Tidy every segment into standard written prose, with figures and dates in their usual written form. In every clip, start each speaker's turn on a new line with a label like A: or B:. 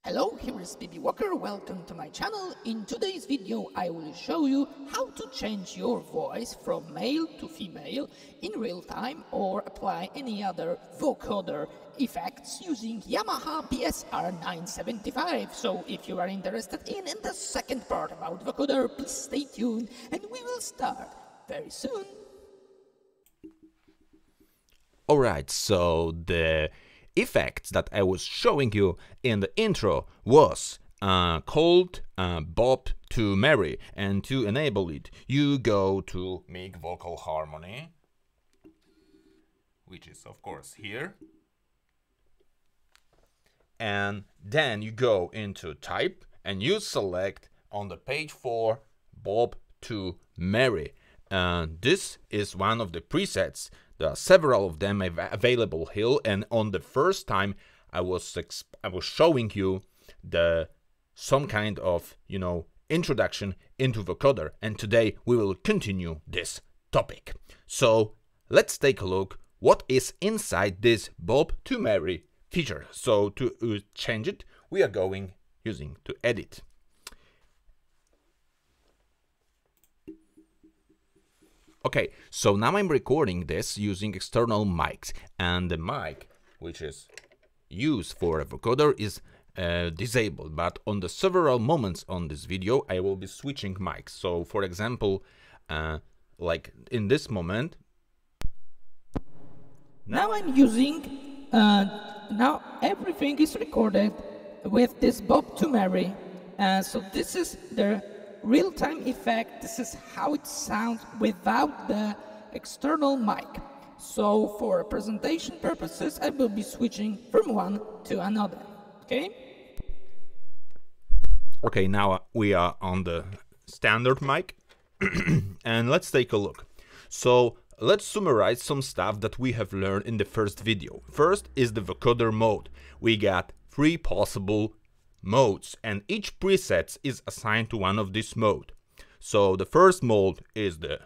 A: Hello, here is BB Walker, welcome to my channel. In today's video I will show you how to change your voice from male to female in real time or apply any other vocoder effects using Yamaha PSR S975. So if you are interested in the second part about vocoder, please stay tuned and we will start very soon.
B: Alright, so the effects that I was showing you in the intro was called Bob to Mary, and to enable it you go to Make Vocal Harmony, which is of course here, and then you go into Type and you select on the page 4 Bob to Mary. This is one of the presets. There are several of them available here, and on the first time I was showing you some kind of introduction into vocoder, and today we will continue this topic. So let's take a look what is inside this Bob to Mary feature. So to change it, we are going using to edit. Okay, so now I'm recording this using external mics, and the mic which is used for a vocoder is disabled, but on the several moments on this video I will be switching mics. So for example, like in this moment,
A: now I'm using now everything is recorded with this Bob to Mary, so this is the real-time effect. This is how it sounds without the external mic. So for presentation purposes I will be switching from one to another. Okay,
B: now we are on the standard mic and let's take a look. So let's summarize some stuff that we have learned in the first video. First is the vocoder mode. We got 3 possible modes, and each preset is assigned to one of this mode. So the first mode is the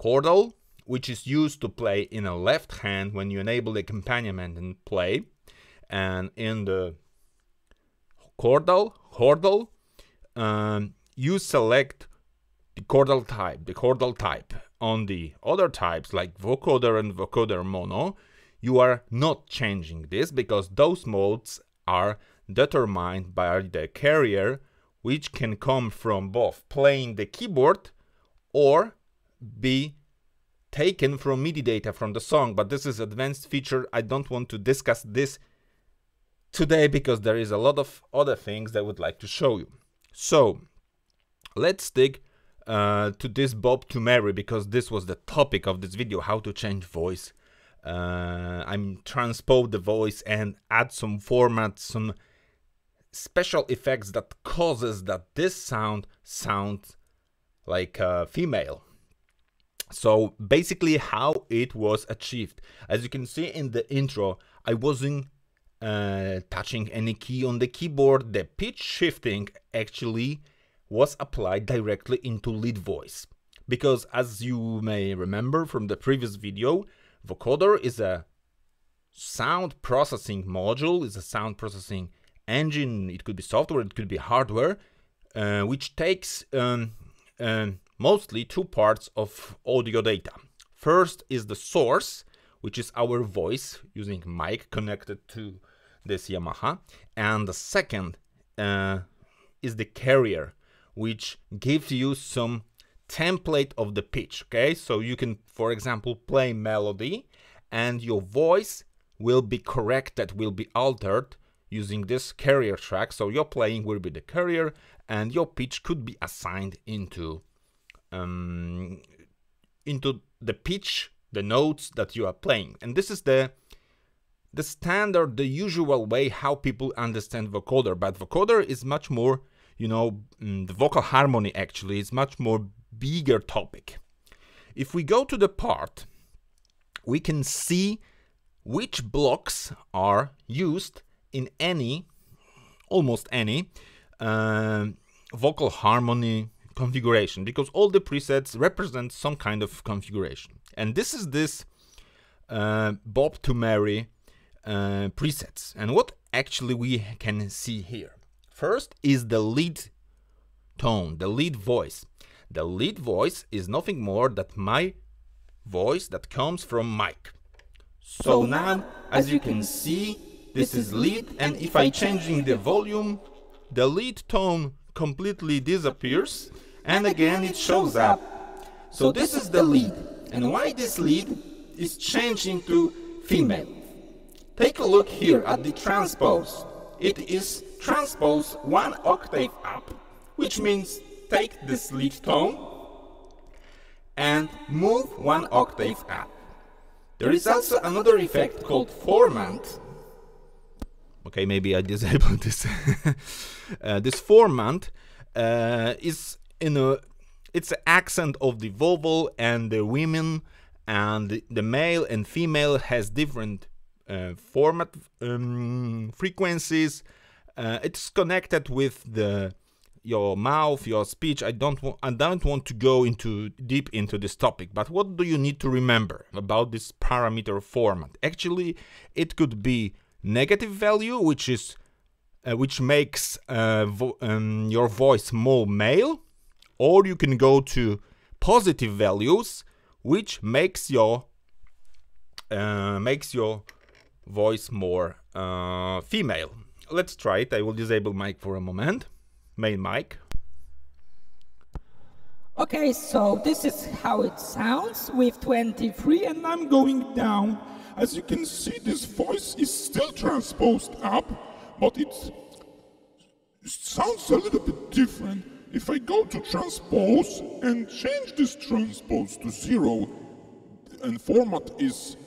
B: Chordal, which is used to play in a left hand when you enable the accompaniment and play. And in the Chordal, you select the Chordal type. On the other types like Vocoder and Vocoder Mono, you are not changing this because those modes are determined by the carrier, which can come from both playing the keyboard or be taken from MIDI data from the song. But this is advanced feature. I don't want to discuss this today because there is a lot of other things that I would like to show you. So let's stick to this Bob to Mary because this was the topic of this video, how to change voice. I'm transpose the voice and add some formats, some special effects that causes that this sound sounds like a female. So basically how it was achieved. As you can see in the intro, I wasn't touching any key on the keyboard. The pitch shifting actually was applied directly into lead voice. Because as you may remember from the previous video, vocoder is a sound processing module, is a sound processing engine. It could be software, it could be hardware, which takes mostly 2 parts of audio data. First is the source, which is our voice using mic connected to this Yamaha, and the second is the carrier, which gives you some template of the pitch. Okay, so you can, for example, play melody and your voice will be corrected, will be altered using this carrier track. So your playing will be the carrier and your pitch could be assigned into the pitch, the notes that you are playing. And this is the standard, the usual way how people understand vocoder. But vocoder is much more, the vocal harmony actually is much more bigger topic. If we go to the part, we can see which blocks are used in almost any vocal harmony configuration, because all the presets represent some kind of configuration. And this is this Bob to Mary presets. And what actually we can see here. First is the lead tone, the lead voice. The lead voice is nothing more than my voice that comes from mic. So now, as you can see, this is lead, and if I changing the volume, the lead tone completely disappears, and again it shows up. So this is the lead, and why this lead is changing to female? Take a look here at the transpose. It is transpose 1 octave up, which means take this lead tone and move 1 octave up. There is also another effect called Formant. Okay, maybe I disable this. This Formant is it's an accent of the vowel and the women, and the male and female has different format frequencies. It's connected with your mouth, your speech. I don't want to go deep into this topic, but what do you need to remember about this parameter Formant? Actually, it could be negative value, which makes your voice more male, or you can go to positive values, which makes your voice more female. Let's try it. I will disable mic for a moment. Main mic.
A: Okay, so this is how it sounds with 23, and I'm going down.
C: As you can see, this voice is still transposed up, but it sounds a little bit different. If I go to transpose and change this transpose to 0, and format is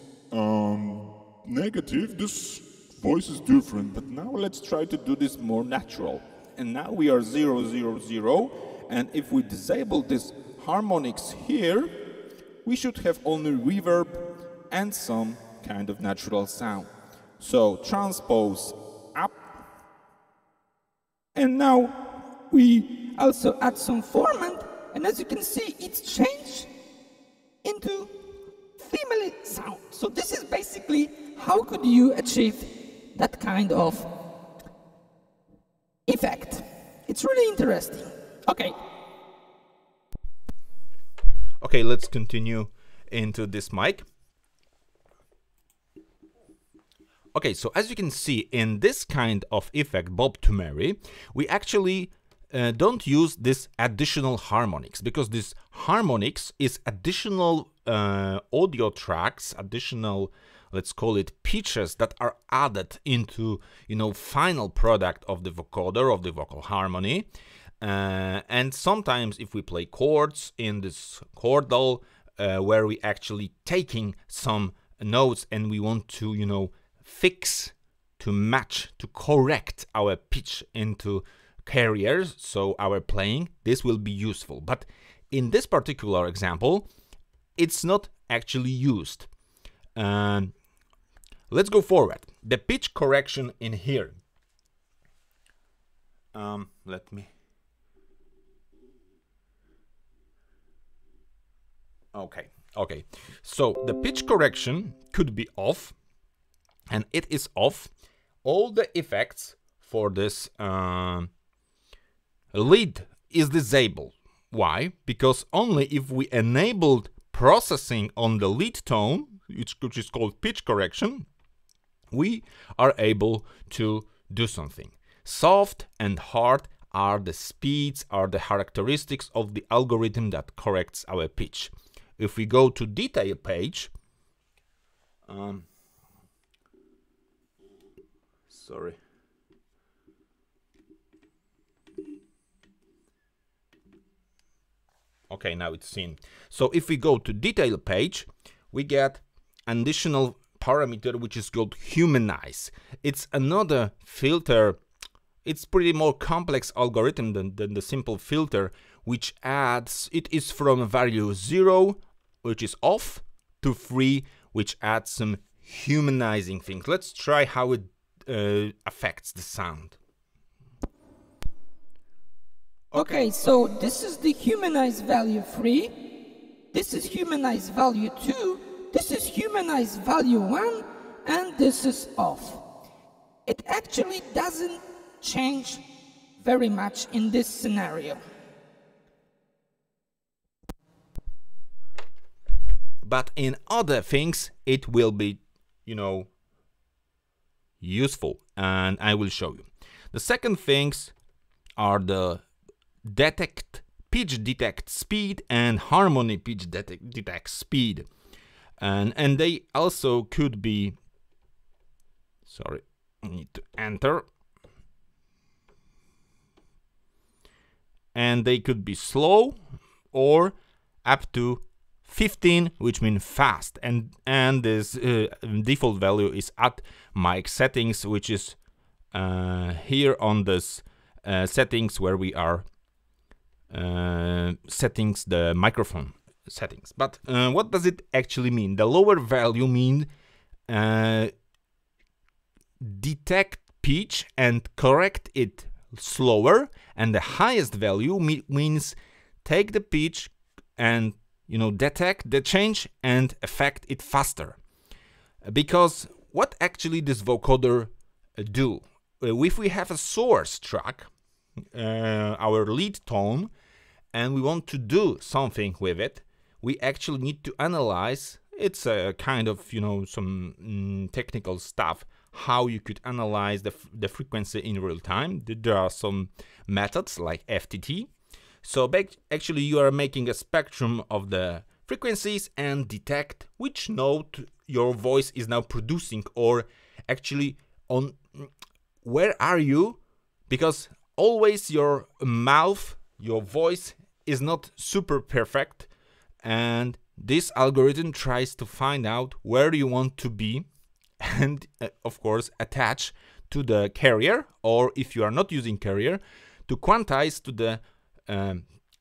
C: negative, this voice is different. But now let's try to do this more natural. And now we are 0, 0, 0, and if we disable this harmonics here, we should have only reverb and some kind of natural sound. So transpose up, and now we
A: also add some Formant, and as you can see, it's changed into female sound. So this is basically how could you achieve that kind of effect. It's really interesting.
B: Okay, let's continue into this mic. Okay, so as you can see, in this kind of effect, Bob to Mary, we actually don't use this additional harmonics, because this harmonics is additional audio tracks, additional, let's call it, pitches that are added into, final product of the vocoder, of the vocal harmony. And sometimes if we play chords in this chordal, where we actually taking some notes and we want to, fix, to match, to correct our pitch into carriers, so our playing, this will be useful. But in this particular example, it's not actually used. Let's go forward. The pitch correction in here. Let me. Okay. So the pitch correction could be off, and it is off. All the effects for this lead is disabled. Why? Because only if we enabled processing on the lead tone, which is called pitch correction, we are able to do something. Soft and hard are the speeds, are the characteristics of the algorithm that corrects our pitch. If we go to detail page, sorry. Okay, now it's seen. So if we go to detail page, we get an additional parameter which is called Humanize. It's another filter. It's pretty more complex algorithm than the simple filter, which adds, it is from value 0, which is off, to 3, which adds some humanizing things. Let's try how it affects the sound.
A: Okay, so this is the Humanize value 3, this is Humanize value 2, this is Humanize value 1, and this is off. It actually doesn't change very much in this scenario.
B: But in other things, it will be, useful, and I will show you. The second things are the pitch detect speed and harmony pitch detect speed, and they also could be, sorry, I need to enter, and they could be slow or up to 15, which means fast, and this default value is at mic settings, which is here on this settings where we are settings the microphone settings. But what does it actually mean? The lower value mean detect pitch and correct it slower, and the highest value means take the pitch and detect the change and affect it faster. Because what actually this vocoder do? If we have a source track, our lead tone, and we want to do something with it, we actually need to analyze. It's a kind of some technical stuff, how you could analyze the frequency in real time. There are some methods like FTT. So actually you are making a spectrum of the frequencies and detect which note your voice is now producing, or actually on where are you, because always your mouth, your voice is not super perfect, and this algorithm tries to find out where you want to be and of course attach to the carrier, or if you are not using carrier, to quantize to the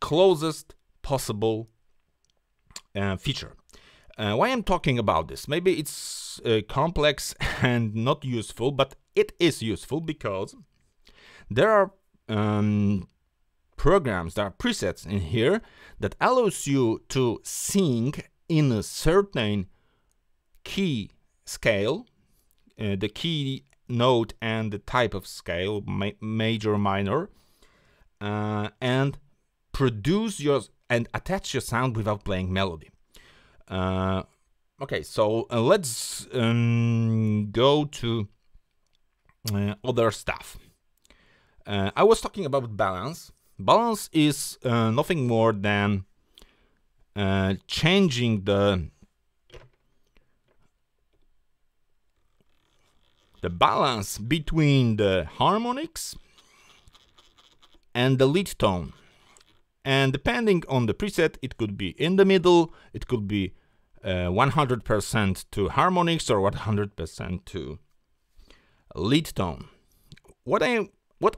B: closest possible feature. Why I'm talking about this? Maybe it's complex and not useful, but it is useful because there are programs, there are presets in here that allows you to sing in a certain key scale, the key note and the type of scale, major, minor, and produce and attach your sound without playing melody. Okay, so let's go to other stuff. I was talking about balance. Balance is nothing more than changing the balance between the harmonics and the lead tone. And depending on the preset, it could be in the middle, it could be 100% to harmonics or 100% to lead tone. What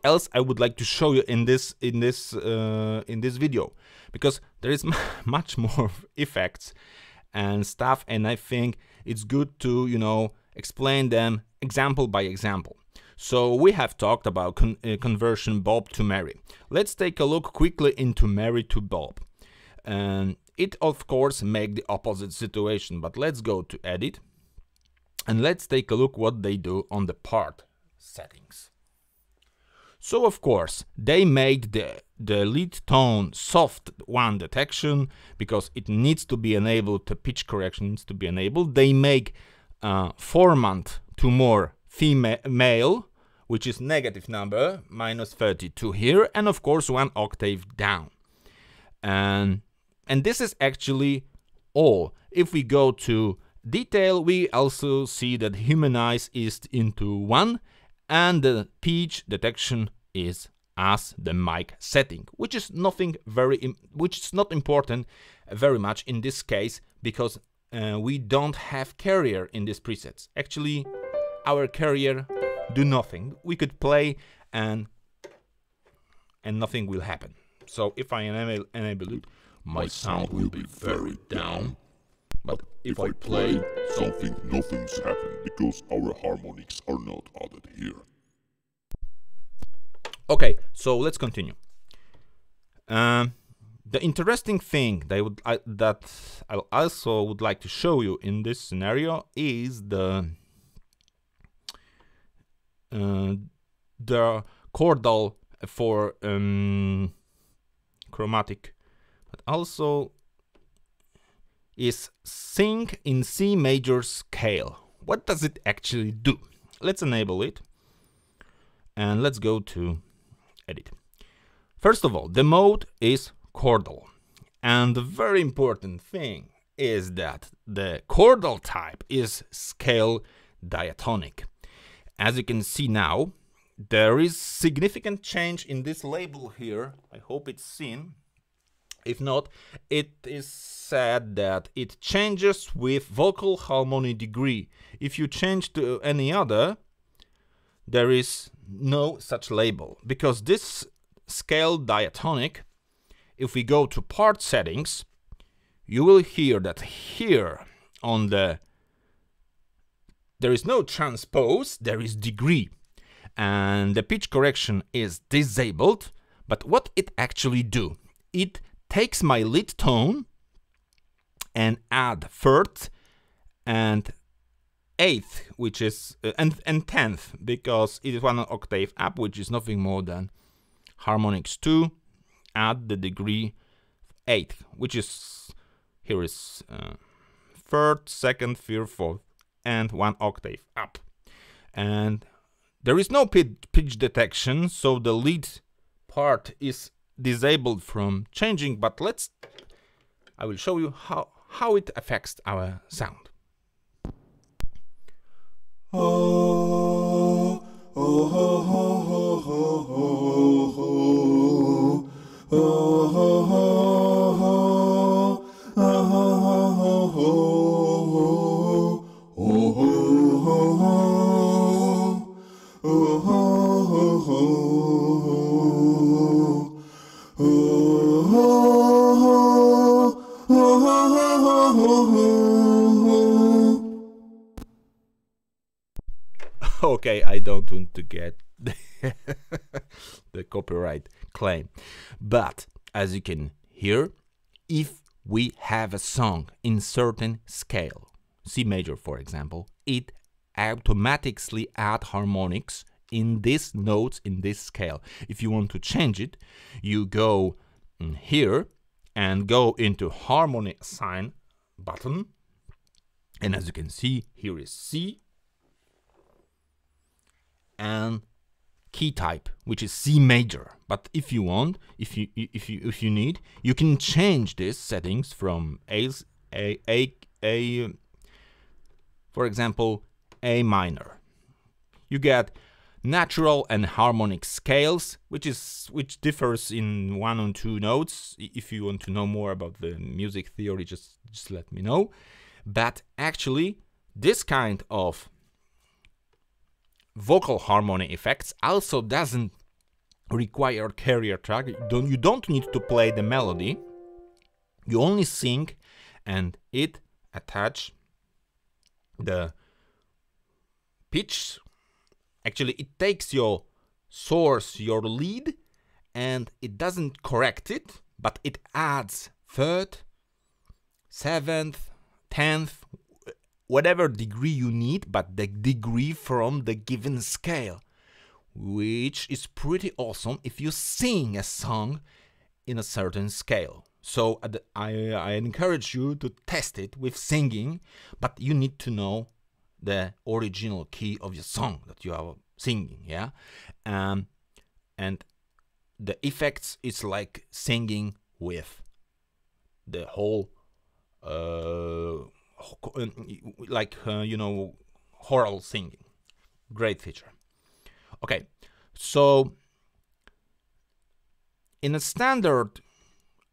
B: else I would like to show you in this video, because there is much more effects and stuff, and I think it's good to explain them example by example. So we have talked about conversion Bob to Mary. Let's take a look quickly into Mary to Bob. And it of course make the opposite situation, but let's go to edit and let's take a look what they do on the part settings. So of course they made the lead tone soft one detection because it needs to be enabled, the pitch correction needs to be enabled. They make Formant to more female, which is negative number, -32 here, and of course 1 octave down. And this is actually all. If we go to detail, we also see that Humanize is into 1, and the pitch detection is as the mic setting, which is which is not important very much in this case, because we don't have carrier in these presets. Actually, our carrier do nothing. We could play and nothing will happen. So if I enable it,
D: my sound will be very down. But if I play something, nothing's happened because our harmonics are not added here.
B: Okay, so let's continue. The interesting thing that I also would like to show you in this scenario is the Chordal for chromatic, but also is sing in C major scale. What does it actually do? Let's enable it and let's go to edit. First of all, the mode is chordal, and the very important thing is that the chordal type is scale diatonic. As you can see now, there is significant change in this label here. I hope it's seen. If not, it is said that it changes with vocal harmony degree. If you change to any other, there is no such label, because this scale diatonic, if we go to part settings, you will hear that here on there is no transpose, there is degree, and the pitch correction is disabled. But what it actually do? It takes my lead tone and add third and eighth, which is and 10th, because it is 1 octave up, which is nothing more than harmonics 2, add the degree 8th, which is here is third, second, third, fourth, and 1 octave up. And there is no pitch detection, so the lead part is disabled from changing. But I will show you how it affects our sound. Okay, I don't want to get the copyright claim, but as you can hear, if we have a song in certain scale, C major for example, it automatically adds harmonics in these notes in this scale. If you want to change it, you go here and go into harmony assign button, and as you can see, here is C and key type, which is C major. But if you want, if you need, you can change these settings from for example, A minor. You get natural and harmonic scales, which differs in 1 or 2 notes. If you want to know more about the music theory, just let me know. But actually, this kind of vocal harmony effects also doesn't require carrier track. You don't need to play the melody. You only sing, and it attach the pitch. Actually, it takes your source, your lead, and it doesn't correct it, but it adds 3rd, 7th, 10th, whatever degree you need, but the degree from the given scale, which is pretty awesome if you sing a song in a certain scale. So I encourage you to test it with singing, but you need to know the original key of your song that you are singing, yeah? And the effects is like singing with the whole you know, choral singing. Great feature. Okay, so in a standard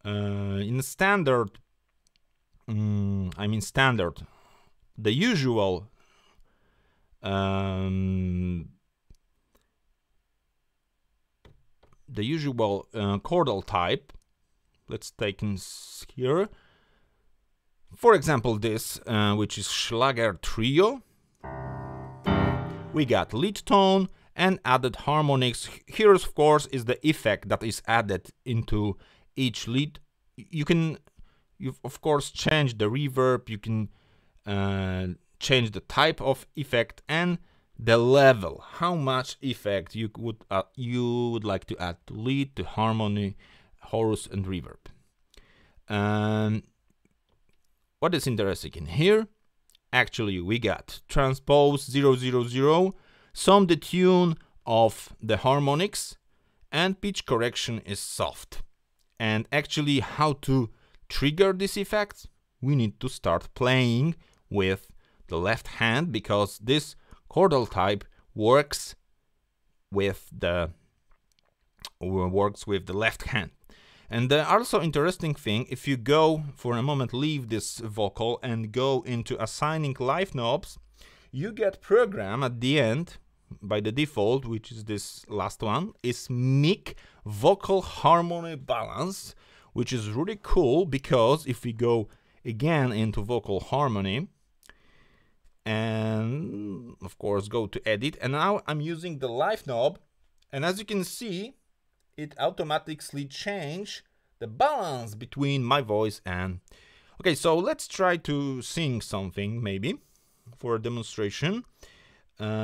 B: the usual chordal type, let's take in here, for example this, which is Schlager Trio. We got lead tone and added harmonics. Here, of course, is the effect that is added into each lead. You of course change the reverb, you can change the type of effect, and the level, how much effect you would like to add to lead, to harmony, chorus and reverb. What is interesting in here? Actually, we got transpose 000, some detune of the harmonics, and pitch correction is soft. And actually, how to trigger this effect? We need to start playing with the left hand, because this chordal type works with the left hand. And the also interesting thing, if you go for a moment, leave this vocal and go into assigning live knobs, you get program at the end by the default, which is this last one, is mic vocal harmony balance, which is really cool, because if we go again into vocal harmony and of course go to edit, and now I'm using the live knob, and as you can see, it automatically change the balance between my voice and... Okay, so let's try to sing something maybe for a demonstration.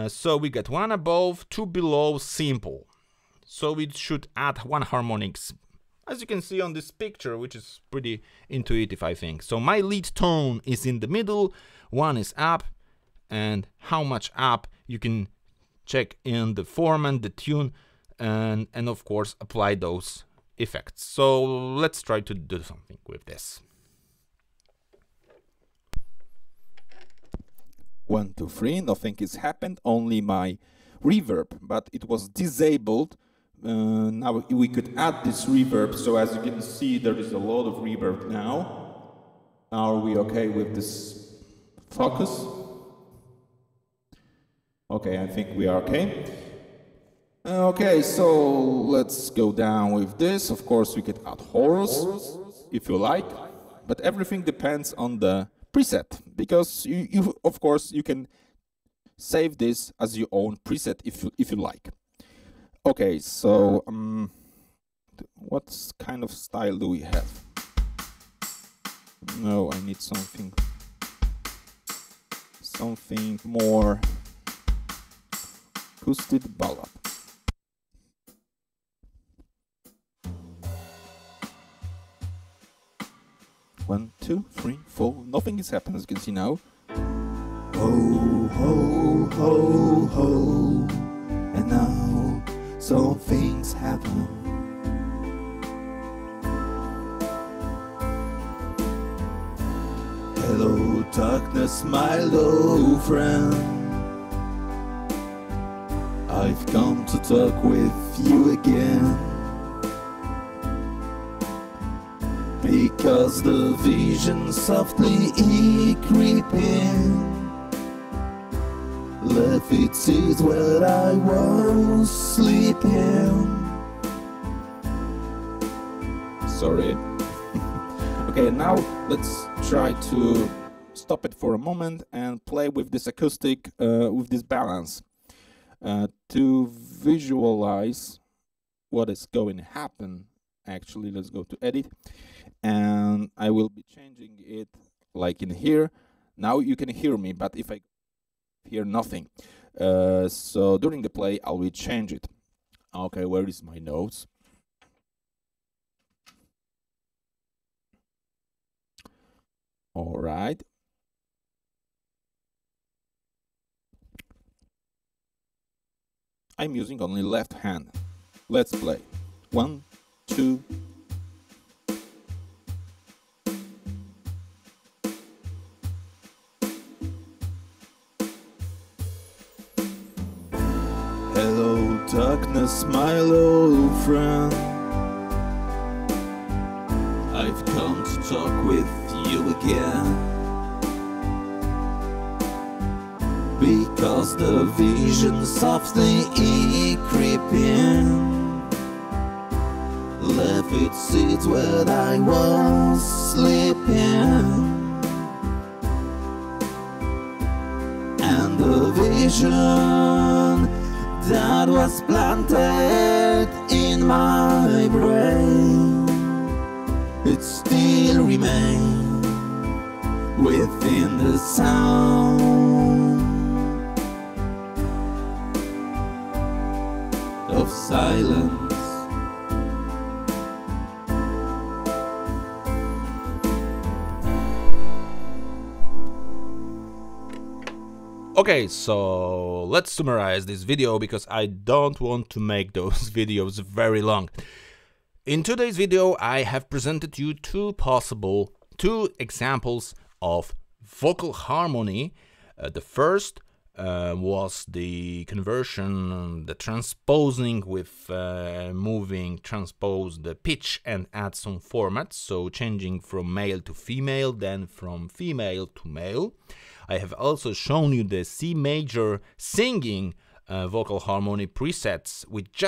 B: So we got 1 above, 2 below, simple. So it should add 1 harmonics, as you can see on this picture, which is pretty intuitive, I think. So my lead tone is in the middle, 1 is up, and how much up you can check in the Formant, the tune, and of course apply those effects. So let's try to do something with this.
C: 1, 2, 3, nothing has happened, only my reverb, but it was disabled. Now we could add this reverb, so as you can see there is a lot of reverb now. Are we okay with this focus? Okay, I think we are okay. Okay, so let's go down with this. Of course we could add chorus if you like, but everything depends on the preset, because you of course you can save this as your own preset if you like. Okay, so what kind of style do we have? No, I need something more acoustic ballad. One, 2, 3, 4. Nothing is happening, as you can see now. Ho, ho, ho, ho. And now some things happen. Hello, darkness, my old friend. I've come to talk with you again. Because the vision softly creeping left its seat where I was sleeping. Sorry. Okay, now let's try to stop it for a moment and play with this acoustic, with this balance. To visualize what is going to happen, actually, let's go to edit. And I will be changing it like in here. Now you can hear me, but if I hear nothing, so during the play I will change it. Okay, where is my notes? All right. I'm using only left hand. Let's play. 1, 2. Hello, darkness, my old friend. I've come to talk with you again. Because the vision softly creeping left its seat where I was sleeping. And the vision that was planted in my brain, it still remains within the sound. silence.
B: Okay, so let's summarize this video because I don't want to make those videos very long. In today's video, I have presented you two examples of vocal harmony. The first was the conversion, the transposing with transpose the pitch and add some formats, so changing from male to female, then from female to male. I have also shown you the C major singing vocal harmony presets, which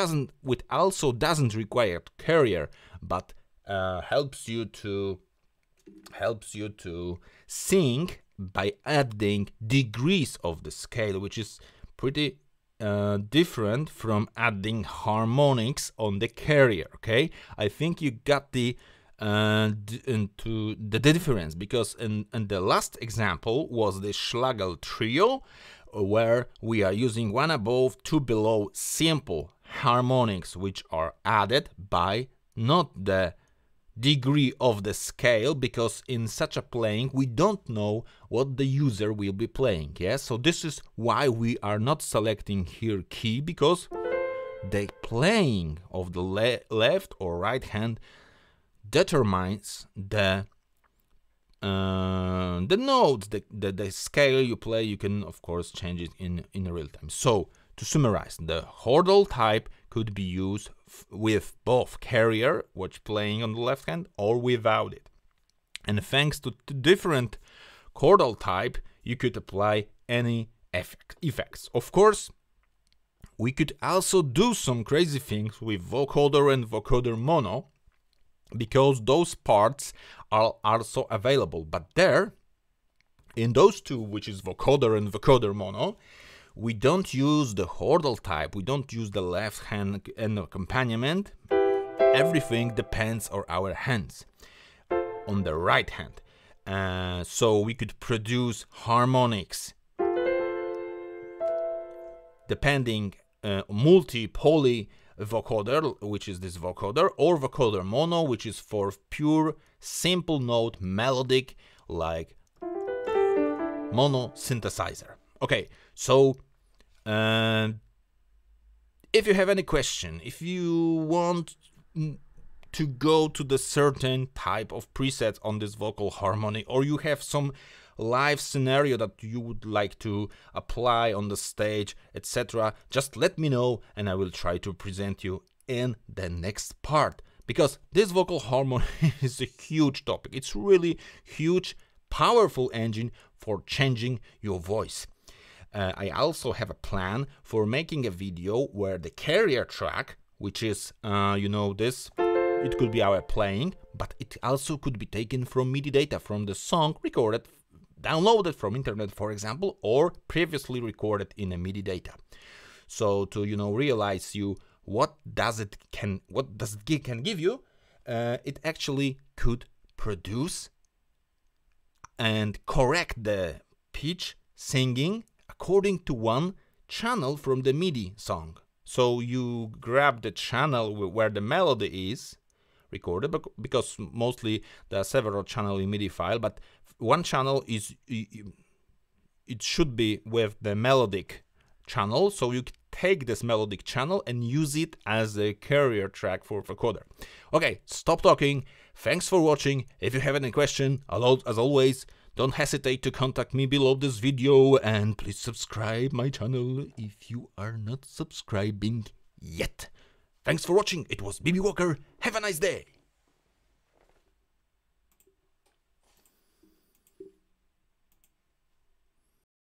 B: also doesn't require carrier, but helps you to sing by adding degrees of the scale, which is pretty different from adding harmonics on the carrier. Okay, I think you got the difference, because in the last example was the Schlagel trio, where we are using one above, two below simple harmonics, which are added by not the degree of the scale, because in such a playing we don't know what the user will be playing. Yes, so this is why we are not selecting here key, because the playing of the left or right hand determines the notes, the scale you play. You can of course change it in real time. So to summarize, the chordal type could be used with both carrier, which playing on the left hand, or without it. And thanks to different chordal type, you could apply any effects. Of course, we could also do some crazy things with vocoder and vocoder mono, because those parts are also available. But there, in those two, which is vocoder and vocoder mono, we don't use the chordal type, we don't use the left hand and accompaniment. Everything depends on our hands on the right hand. So we could produce harmonics depending multi-poly vocoder, which is this vocoder, or vocoder mono, which is for pure simple note melodic, like mono synthesizer. Okay, so if you have any question, if you want to go to the certain type of presets on this vocal harmony, or you have some live scenario that you would like to apply on the stage, etc., just let me know and I will try to present you in the next part, because this vocal harmony is a huge topic. It's really huge, powerful engine for changing your voice. I also have a plan for making a video where the carrier track, which is this, it could be our playing, but it also could be taken from MIDI data from the song recorded, downloaded from internet, for example, or previously recorded in a MIDI data. So to realize what does it can give you, it actually could produce and correct the pitch singing according to one channel from the MIDI song. So you grab the channel where the melody is recorded, because mostly there are several channels in MIDI file, but one channel is, it should be with the melodic channel, so you take this melodic channel and use it as a carrier track for vocoder. Okay, stop talking. Thanks for watching. If you have any question, as always, don't hesitate to contact me below this video, and please subscribe my channel if you are not subscribing yet. Thanks for watching. It was BB Walker. Have a nice day.